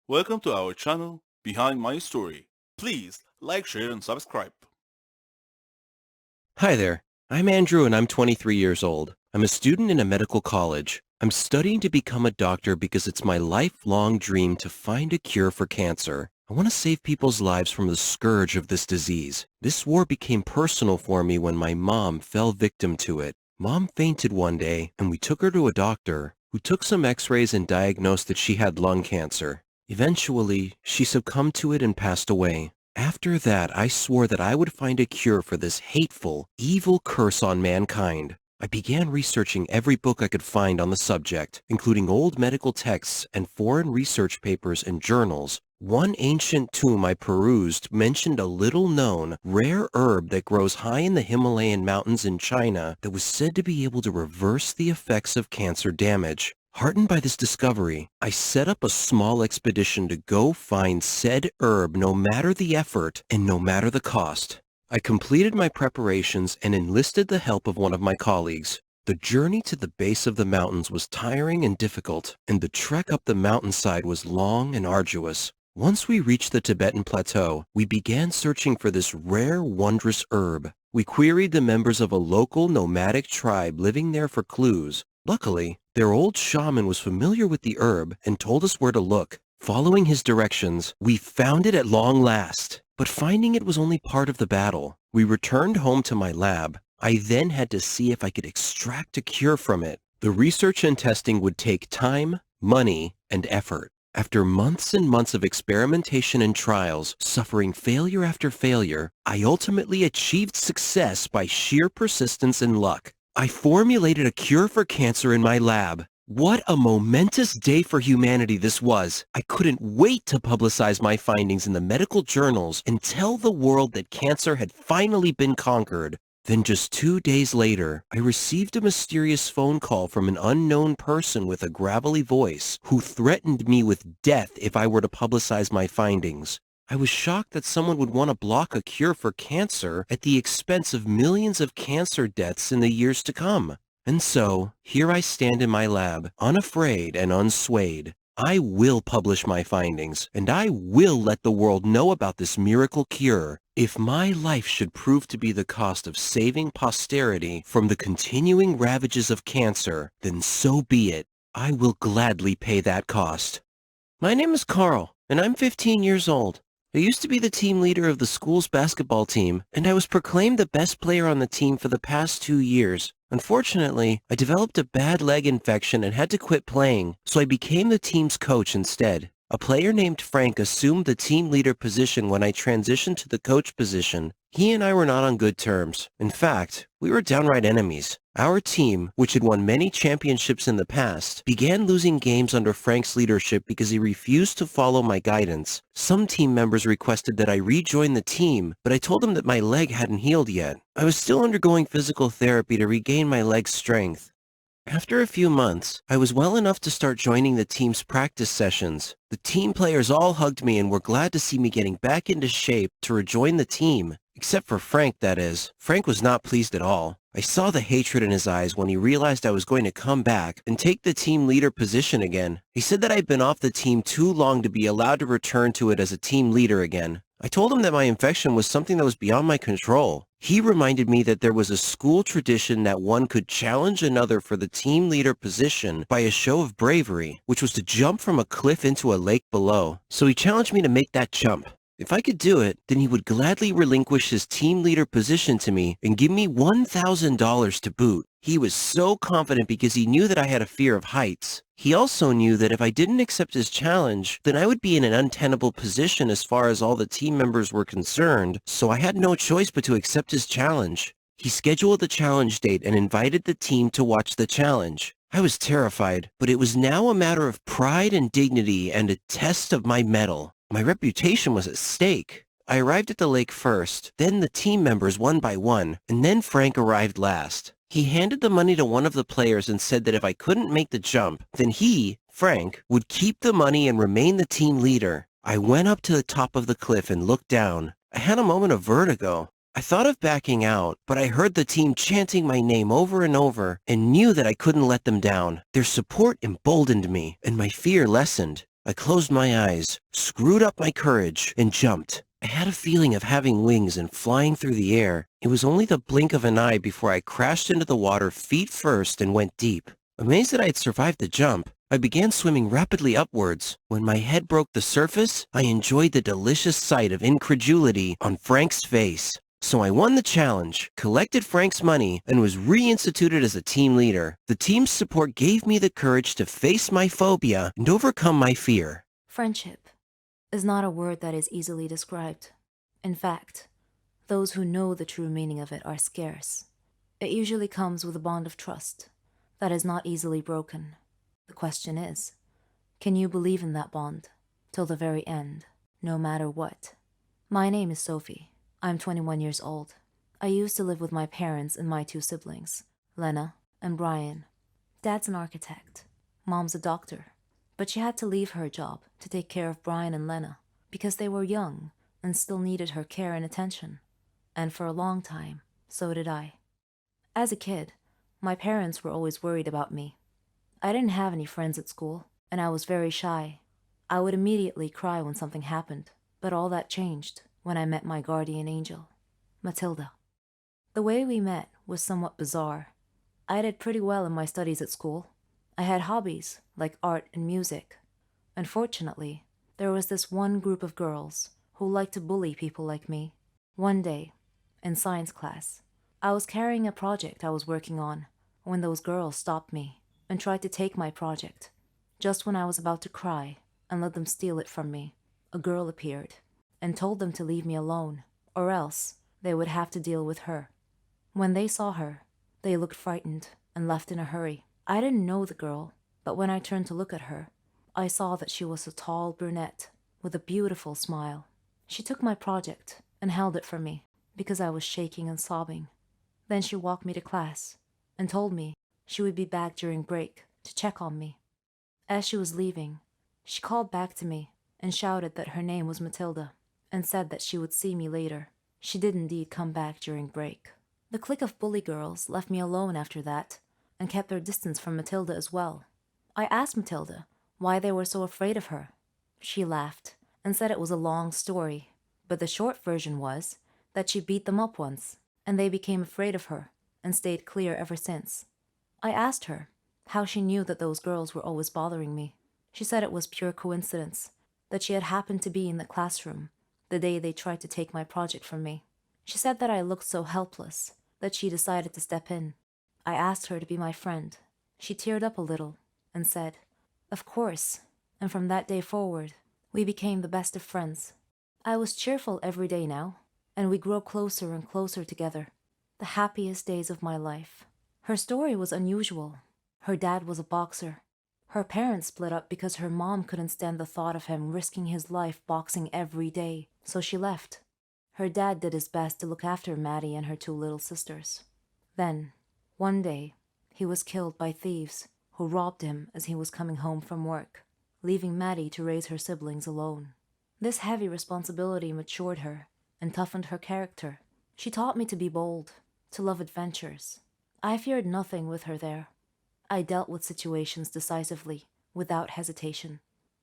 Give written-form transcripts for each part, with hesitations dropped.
Welcome to our channel, Behind My Story. Please like, share, and subscribe. Hi there. I'm Andrew and I'm 23 years old. I'm a student in a medical college. I'm studying to become a doctor because it's my lifelong dream to find a cure for cancer. I want to save people's lives from the scourge of this disease. This war became personal for me when my mom fell victim to it. Mom fainted one day and we took her to a doctor who took some x-rays and diagnosed that she had lung cancer. Eventually, she succumbed to it and passed away. After that, I swore that I would find a cure for this hateful, evil curse on mankind. I began researching every book I could find on the subject, including old medical texts and foreign research papers and journals. One ancient tomb I perused mentioned a little-known, rare herb that grows high in the Himalayan mountains in China that was said to be able to reverse the effects of cancer damage. Heartened by this discovery, I set up a small expedition to go find said herb no matter the effort and no matter the cost. I completed my preparations and enlisted the help of one of my colleagues. The journey to the base of the mountains was tiring and difficult, and the trek up the mountainside was long and arduous. Once we reached the Tibetan plateau, we began searching for this rare, wondrous herb. We queried the members of a local nomadic tribe living there for clues. Luckily, their old shaman was familiar with the herb and told us where to look. Following his directions, we found it at long last. But finding it was only part of the battle. We returned home to my lab. I then had to see if I could extract a cure from it. The research and testing would take time, money, and effort. After months and months of experimentation and trials, suffering failure after failure, I ultimately achieved success by sheer persistence and luck. I formulated a cure for cancer in my lab. What a momentous day for humanity this was. I couldn't wait to publicize my findings in the medical journals and tell the world that cancer had finally been conquered. Then just 2 days later, I received a mysterious phone call from an unknown person with a gravelly voice who threatened me with death if I were to publicize my findings. I was shocked that someone would want to block a cure for cancer at the expense of millions of cancer deaths in the years to come. And so, here I stand in my lab, unafraid and unswayed. I will publish my findings, and I will let the world know about this miracle cure. If my life should prove to be the cost of saving posterity from the continuing ravages of cancer, then so be it. I will gladly pay that cost. My name is Carl, and I'm 15 years old. I used to be the team leader of the school's basketball team, and I was proclaimed the best player on the team for the past 2 years. Unfortunately, I developed a bad leg infection and had to quit playing, so I became the team's coach instead. A player named Frank assumed the team leader position when I transitioned to the coach position. He and I were not on good terms. In fact, we were downright enemies. Our team, which had won many championships in the past, began losing games under Frank's leadership because he refused to follow my guidance. Some team members requested that I rejoin the team, but I told them that my leg hadn't healed yet. I was still undergoing physical therapy to regain my leg's strength. After a few months, I was well enough to start joining the team's practice sessions. The team players all hugged me and were glad to see me getting back into shape to rejoin the team. Except for Frank, that is. Frank was not pleased at all. I saw the hatred in his eyes when he realized I was going to come back and take the team leader position again. He said that I'd been off the team too long to be allowed to return to it as a team leader again. I told him that my infection was something that was beyond my control. He reminded me that there was a school tradition that one could challenge another for the team leader position by a show of bravery, which was to jump from a cliff into a lake below. So he challenged me to make that jump. If I could do it, then he would gladly relinquish his team leader position to me and give me $1,000 to boot. He was so confident because he knew that I had a fear of heights. He also knew that if I didn't accept his challenge, then I would be in an untenable position as far as all the team members were concerned, so I had no choice but to accept his challenge. He scheduled the challenge date and invited the team to watch the challenge. I was terrified, but it was now a matter of pride and dignity and a test of my mettle. My reputation was at stake. I arrived at the lake first, then the team members one by one, and then Frank arrived last. He handed the money to one of the players and said that if I couldn't make the jump, then he, Frank, would keep the money and remain the team leader. I went up to the top of the cliff and looked down. I had a moment of vertigo. I thought of backing out, but I heard the team chanting my name over and over and knew that I couldn't let them down. Their support emboldened me, and my fear lessened. I closed my eyes, screwed up my courage, and jumped. I had a feeling of having wings and flying through the air. It was only the blink of an eye before I crashed into the water feet first and went deep. Amazed that I had survived the jump, I began swimming rapidly upwards. When my head broke the surface, I enjoyed the delicious sight of incredulity on Frank's face. So I won the challenge, collected Frank's money, and was reinstituted as a team leader. The team's support gave me the courage to face my phobia and overcome my fear. Friendship is not a word that is easily described. In fact, those who know the true meaning of it are scarce. It usually comes with a bond of trust that is not easily broken. The question is, can you believe in that bond till the very end, no matter what? My name is Sophie. I'm 21 years old. I used to live with my parents and my two siblings, Lena and Brian. Dad's an architect. Mom's a doctor. But she had to leave her job to take care of Brian and Lena because they were young and still needed her care and attention. And for a long time, so did I. As a kid, my parents were always worried about me. I didn't have any friends at school, and I was very shy. I would immediately cry when something happened, but all that changed when I met my guardian angel, Matilda. The way we met was somewhat bizarre. I did pretty well in my studies at school. I had hobbies like art and music. Unfortunately, there was this one group of girls who liked to bully people like me. One day, in science class, I was carrying a project I was working on when those girls stopped me and tried to take my project. Just when I was about to cry and let them steal it from me, a girl appeared and told them to leave me alone, or else they would have to deal with her. When they saw her, they looked frightened and left in a hurry. I didn't know the girl, but when I turned to look at her, I saw that she was a tall brunette with a beautiful smile. She took my project and held it for me because I was shaking and sobbing. Then she walked me to class and told me she would be back during break to check on me. As she was leaving, she called back to me and shouted that her name was Matilda and said that she would see me later. She did indeed come back during break. The clique of bully girls left me alone after that and kept their distance from Matilda as well. I asked Matilda why they were so afraid of her. She laughed and said it was a long story, but the short version was that she beat them up once, and they became afraid of her and stayed clear ever since. I asked her how she knew that those girls were always bothering me. She said it was pure coincidence, that she had happened to be in the classroom the day they tried to take my project from me. She said that I looked so helpless that she decided to step in. I asked her to be my friend. She teared up a little and said, "Of course," and from that day forward, we became the best of friends. I was cheerful every day now, and we grew closer and closer together. The happiest days of my life. Her story was unusual. Her dad was a boxer. Her parents split up because her mom couldn't stand the thought of him risking his life boxing every day, so she left. Her dad did his best to look after Maddie and her two little sisters. Then, one day, he was killed by thieves who robbed him as he was coming home from work, leaving Maddie to raise her siblings alone. This heavy responsibility matured her and toughened her character. She taught me to be bold, to love adventures. I feared nothing with her there. I dealt with situations decisively, without hesitation.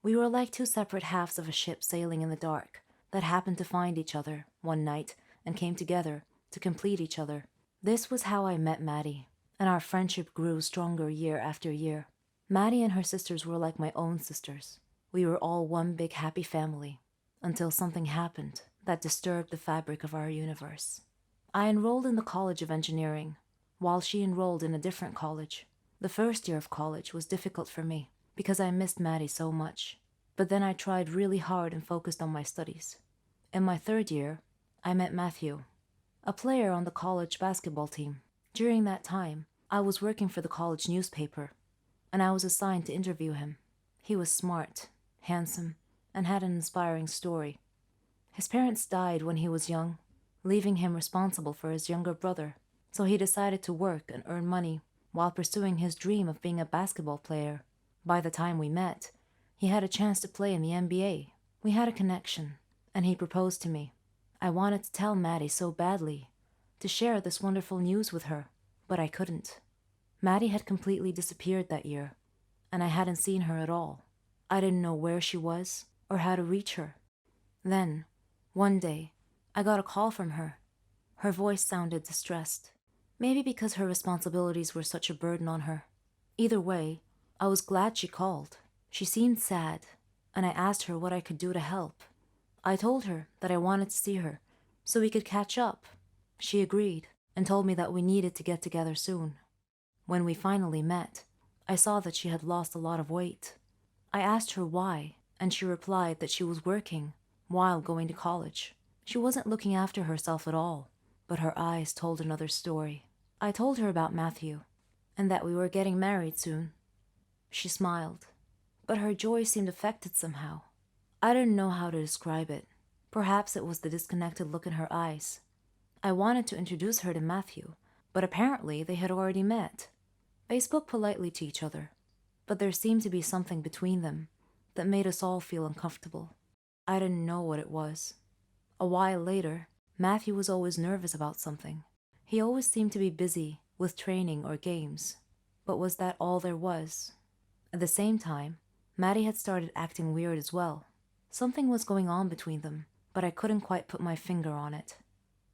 We were like two separate halves of a ship sailing in the dark that happened to find each other one night and came together to complete each other. This was how I met Maddie, and our friendship grew stronger year after year. Maddie and her sisters were like my own sisters. We were all one big happy family, until something happened that disturbed the fabric of our universe. I enrolled in the College of Engineering, while she enrolled in a different college. The first year of college was difficult for me, because I missed Maddie so much. But then I tried really hard and focused on my studies. In my third year, I met Matthew, a player on the college basketball team. During that time, I was working for the college newspaper, and I was assigned to interview him. He was smart, handsome, and had an inspiring story. His parents died when he was young, leaving him responsible for his younger brother, so he decided to work and earn money while pursuing his dream of being a basketball player. By the time we met, he had a chance to play in the NBA. We had a connection, and he proposed to me. I wanted to tell Maddie so badly, to share this wonderful news with her, but I couldn't. Maddie had completely disappeared that year, and I hadn't seen her at all. I didn't know where she was or how to reach her. Then, one day, I got a call from her. Her voice sounded distressed, maybe because her responsibilities were such a burden on her. Either way, I was glad she called. She seemed sad, and I asked her what I could do to help. I told her that I wanted to see her, so we could catch up. She agreed and told me that we needed to get together soon. When we finally met, I saw that she had lost a lot of weight. I asked her why, and she replied that she was working while going to college. She wasn't looking after herself at all, but her eyes told another story. I told her about Matthew, and that we were getting married soon. She smiled, but her joy seemed affected somehow. I didn't know how to describe it. Perhaps it was the disconnected look in her eyes. I wanted to introduce her to Matthew, but apparently they had already met. They spoke politely to each other, but there seemed to be something between them that made us all feel uncomfortable. I didn't know what it was. A while later, Matthew was always nervous about something. He always seemed to be busy with training or games. But was that all there was? At the same time, Maddie had started acting weird as well. Something was going on between them, but I couldn't quite put my finger on it.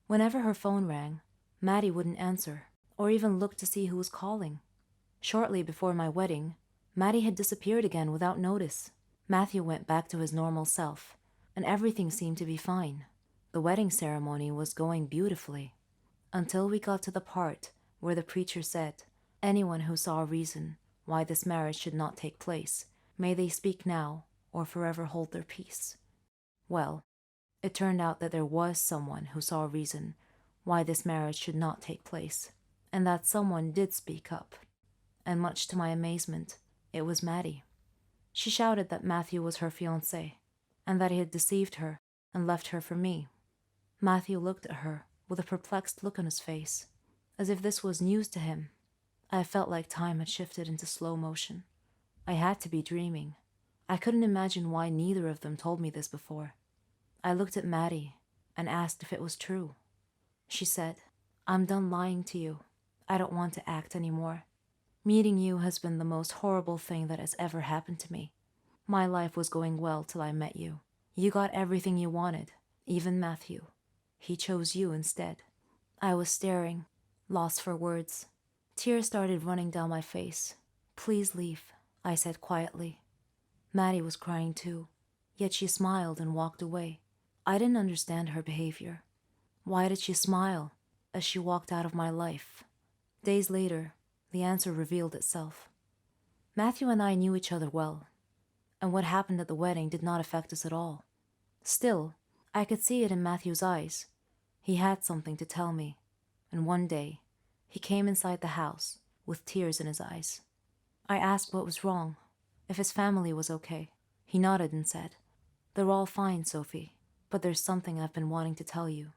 Whenever her phone rang, Maddie wouldn't answer, or even look to see who was calling. Shortly before my wedding, Maddie had disappeared again without notice. Matthew went back to his normal self, and everything seemed to be fine. The wedding ceremony was going beautifully, until we got to the part where the preacher said, "Anyone who saw a reason why this marriage should not take place, may they speak now or forever hold their peace." Well, it turned out that there was someone who saw a reason why this marriage should not take place, and that someone did speak up. And much to my amazement, it was Maddie. She shouted that Matthew was her fiancé, and that he had deceived her and left her for me. Matthew looked at her with a perplexed look on his face, as if this was news to him. I felt like time had shifted into slow motion. I had to be dreaming. I couldn't imagine why neither of them told me this before. I looked at Maddie and asked if it was true. She said, "I'm done lying to you. I don't want to act anymore. Meeting you has been the most horrible thing that has ever happened to me. My life was going well till I met you. You got everything you wanted, even Matthew. He chose you instead." I was staring, lost for words. Tears started running down my face. "Please leave," I said quietly. Maddie was crying too, yet she smiled and walked away. I didn't understand her behavior. Why did she smile as she walked out of my life? Days later, the answer revealed itself. Matthew and I knew each other well, and what happened at the wedding did not affect us at all. Still, I could see it in Matthew's eyes. He had something to tell me, and one day, he came inside the house with tears in his eyes. I asked what was wrong, if his family was okay. He nodded and said, "They're all fine, Sophie, but there's something I've been wanting to tell you."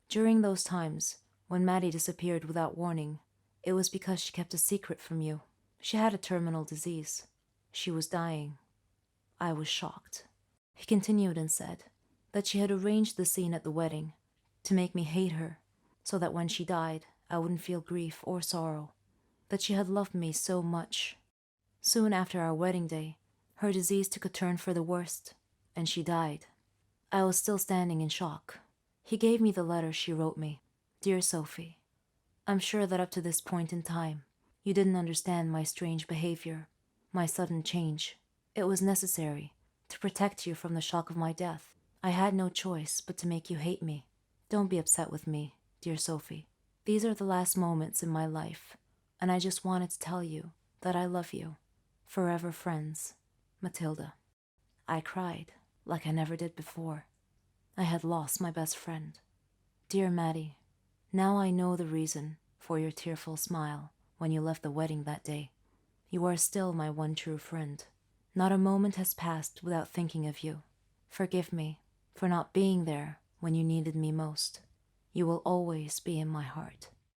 During those times, when Maddie disappeared without warning, it was because she kept a secret from you. She had a terminal disease. She was dying. I was shocked. He continued and said that she had arranged the scene at the wedding to make me hate her, so that when she died, I wouldn't feel grief or sorrow. That she had loved me so much. Soon after our wedding day, her disease took a turn for the worst, and she died. I was still standing in shock. He gave me the letter she wrote me. "Dear Sophie, I'm sure that up to this point in time, you didn't understand my strange behavior, my sudden change. It was necessary to protect you from the shock of my death. I had no choice but to make you hate me. Don't be upset with me, dear Sophie. These are the last moments in my life, and I just wanted to tell you that I love you. Forever friends, Matilda." I cried like I never did before. I had lost my best friend. Dear Maddie, now I know the reason for your tearful smile when you left the wedding that day. You are still my one true friend. Not a moment has passed without thinking of you. Forgive me for not being there when you needed me most. You will always be in my heart.